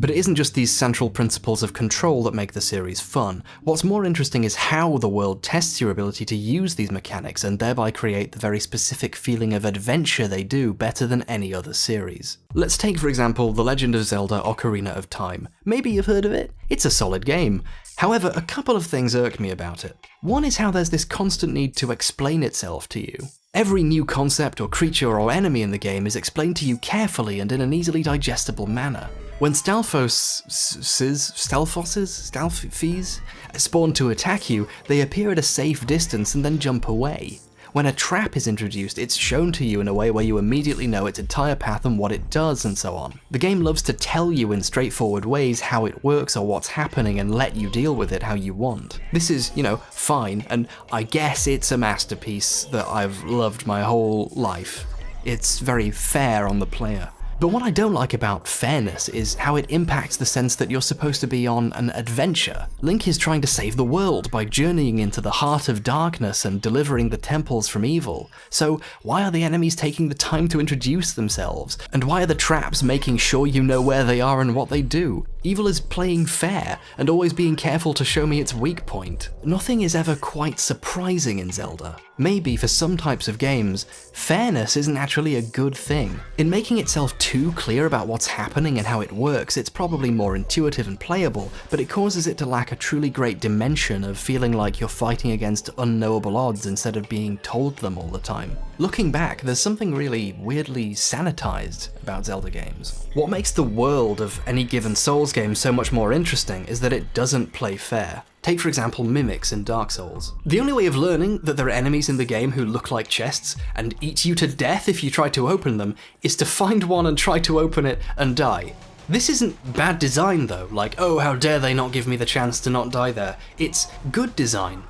But it isn't just these central principles of control that make the series fun. What's more interesting is how the world tests your ability to use these mechanics and thereby create the very specific feeling of adventure they do better than any other series. Let's take for example The Legend of Zelda: Ocarina of Time. Maybe you've heard of it? It's a solid game. However, a couple of things irk me about it. One is how there's this constant need to explain itself to you. Every new concept or creature or enemy in the game is explained to you carefully and in an easily digestible manner. When Stalfos spawn to attack you, they appear at a safe distance and then jump away. When a trap is introduced, it's shown to you in a way where you immediately know its entire path and what it does and so on. The game loves to tell you in straightforward ways how it works or what's happening and let you deal with it how you want. This is, fine, and I guess it's a masterpiece that I've loved my whole life. It's very fair on the player. But what I don't like about fairness is how it impacts the sense that you're supposed to be on an adventure. Link is trying to save the world by journeying into the heart of darkness and delivering the temples from evil. So why are the enemies taking the time to introduce themselves? And why are the traps making sure you know where they are and what they do? Evil is playing fair and always being careful to show me its weak point. Nothing is ever quite surprising in Zelda. Maybe for some types of games, fairness isn't actually a good thing. In making itself too clear about what's happening and how it works, it's probably more intuitive and playable, but it causes it to lack a truly great dimension of feeling like you're fighting against unknowable odds instead of being told them all the time. Looking back, there's something really weirdly sanitized about Zelda games. What makes the world of any given Souls game so much more interesting is that it doesn't play fair. Take for example mimics in Dark Souls. The only way of learning that there are enemies in the game who look like chests and eat you to death if you try to open them is to find one and try to open it and die. This isn't bad design though, like, oh how dare they not give me the chance to not die there. It's good design.